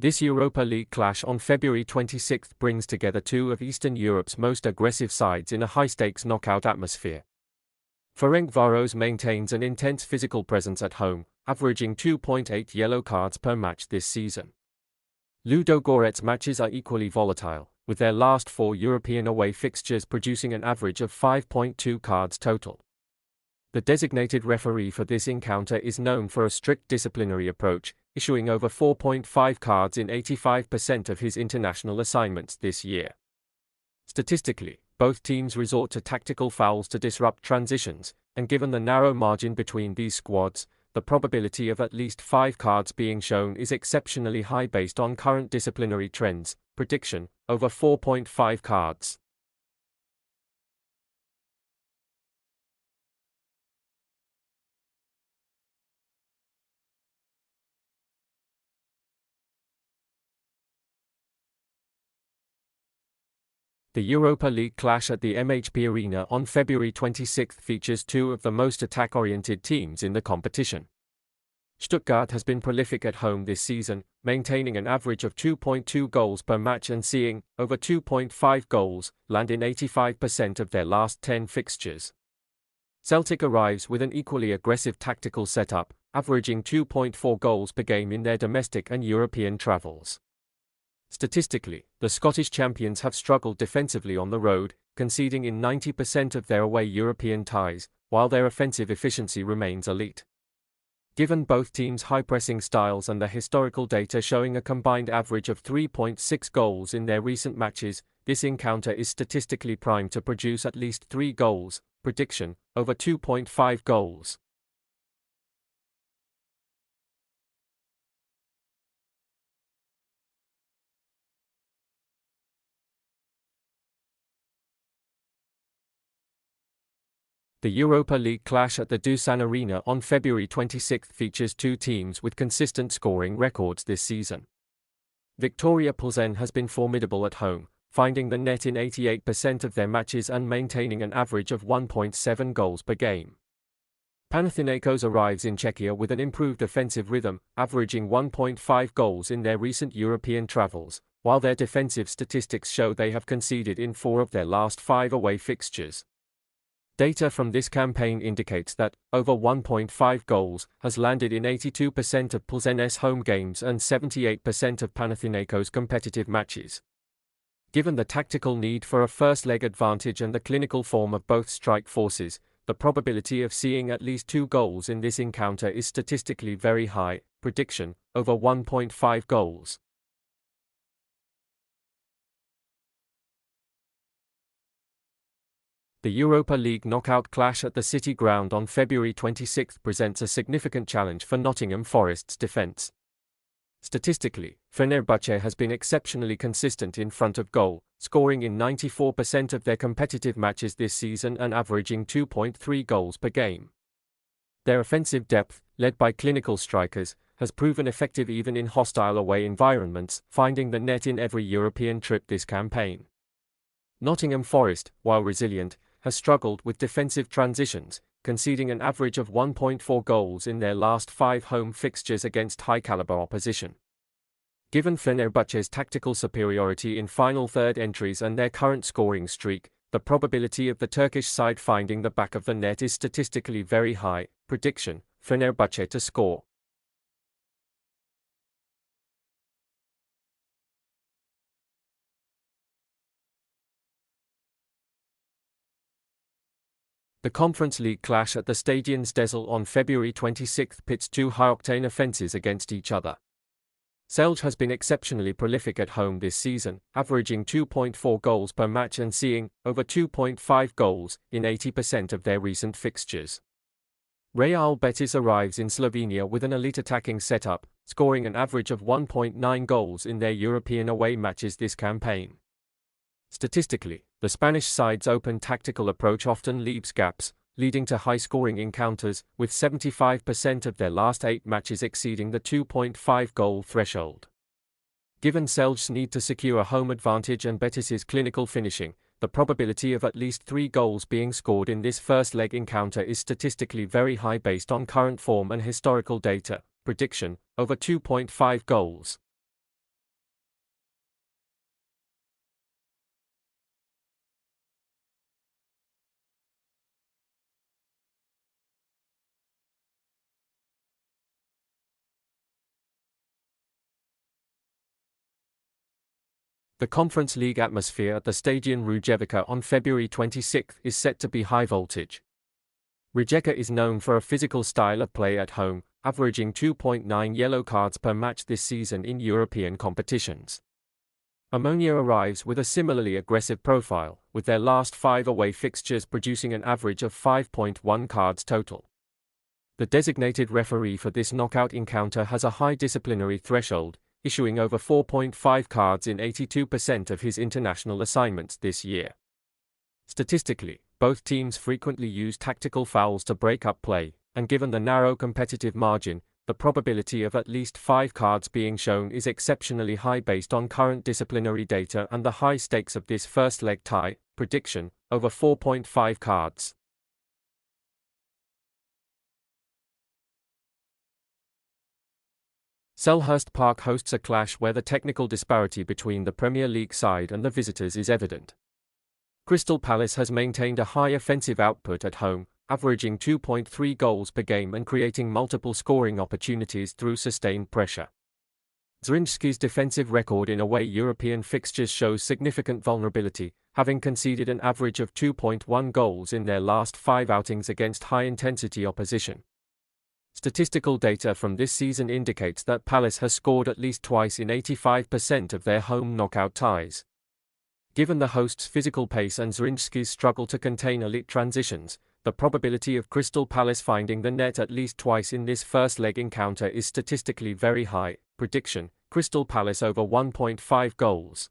This Europa League clash on February 26 brings together two of Eastern Europe's most aggressive sides in a high-stakes knockout atmosphere. Ferencvaros maintains an intense physical presence at home, averaging 2.8 yellow cards per match this season. Ludogorets matches are equally volatile, with their last four European away fixtures producing an average of 5.2 cards total. The designated referee for this encounter is known for a strict disciplinary approach, issuing over 4.5 cards in 85% of his international assignments this year. Statistically, both teams resort to tactical fouls to disrupt transitions, and given the narrow margin between these squads, the probability of at least 5 cards being shown is exceptionally high based on current disciplinary trends. Prediction: over 4.5 cards. The Europa League clash at the MHP Arena on February 26 features two of the most attack-oriented teams in the competition. Stuttgart has been prolific at home this season, maintaining an average of 2.2 goals per match and seeing over 2.5 goals land in 85% of their last 10 fixtures. Celtic arrives with an equally aggressive tactical setup, averaging 2.4 goals per game in their domestic and European travels. Statistically, the Scottish champions have struggled defensively on the road, conceding in 90% of their away European ties, while their offensive efficiency remains elite. Given both teams' high-pressing styles and the historical data showing a combined average of 3.6 goals in their recent matches, this encounter is statistically primed to produce at least 3 goals. Prediction: over 2.5 goals. The Europa League clash at the Dusan Arena on February 26 features two teams with consistent scoring records this season. Viktoria Plzeň has been formidable at home, finding the net in 88% of their matches and maintaining an average of 1.7 goals per game. Panathinaikos arrives in Czechia with an improved offensive rhythm, averaging 1.5 goals in their recent European travels, while their defensive statistics show they have conceded in 4 of their last 5 away fixtures. Data from this campaign indicates that over 1.5 goals has landed in 82% of Plzeň's home games and 78% of Panathinaikos' competitive matches. Given the tactical need for a first-leg advantage and the clinical form of both strike forces, the probability of seeing at least 2 goals in this encounter is statistically very high. Prediction: over 1.5 goals. The Europa League knockout clash at the City Ground on February 26 presents a significant challenge for Nottingham Forest's defence. Statistically, Fenerbahçe has been exceptionally consistent in front of goal, scoring in 94% of their competitive matches this season and averaging 2.3 goals per game. Their offensive depth, led by clinical strikers, has proven effective even in hostile away environments, finding the net in every European trip this campaign. Nottingham Forest, while resilient, has struggled with defensive transitions, conceding an average of 1.4 goals in their last 5 home fixtures against high-caliber opposition. Given Fenerbahçe's tactical superiority in final third entries and their current scoring streak, the probability of the Turkish side finding the back of the net is statistically very high. Prediction: Fenerbahçe to score. The Conference League clash at the Stadions Dezel on February 26 pits two high-octane offences against each other. Celje has been exceptionally prolific at home this season, averaging 2.4 goals per match and seeing over 2.5 goals in 80% of their recent fixtures. Real Betis arrives in Slovenia with an elite attacking setup, scoring an average of 1.9 goals in their European away matches this campaign. Statistically, the Spanish side's open tactical approach often leaves gaps, leading to high-scoring encounters, with 75% of their last 8 matches exceeding the 2.5 goal threshold. Given Celje's need to secure a home advantage and Betis's clinical finishing, the probability of at least 3 goals being scored in this first-leg encounter is statistically very high based on current form and historical data. Prediction: over 2.5 goals. The Conference League atmosphere at the Stadion Rijeka on February 26 is set to be high voltage. Rijeka is known for a physical style of play at home, averaging 2.9 yellow cards per match this season in European competitions. Omonia arrives with a similarly aggressive profile, with their last 5 away fixtures producing an average of 5.1 cards total. The designated referee for this knockout encounter has a high disciplinary threshold, issuing over 4.5 cards in 82% of his international assignments this year. Statistically, both teams frequently use tactical fouls to break up play, and given the narrow competitive margin, the probability of at least 5 cards being shown is exceptionally high based on current disciplinary data and the high stakes of this first leg tie. Prediction: over 4.5 cards. Selhurst Park hosts a clash where the technical disparity between the Premier League side and the visitors is evident. Crystal Palace has maintained a high offensive output at home, averaging 2.3 goals per game and creating multiple scoring opportunities through sustained pressure. Zrinjski's defensive record in away European fixtures shows significant vulnerability, having conceded an average of 2.1 goals in their last 5 outings against high-intensity opposition. Statistical data from this season indicates that Palace has scored at least twice in 85% of their home knockout ties. Given the hosts' physical pace and Zrinjski's struggle to contain elite transitions, the probability of Crystal Palace finding the net at least twice in this first leg encounter is statistically very high. Prediction: Crystal Palace over 1.5 goals.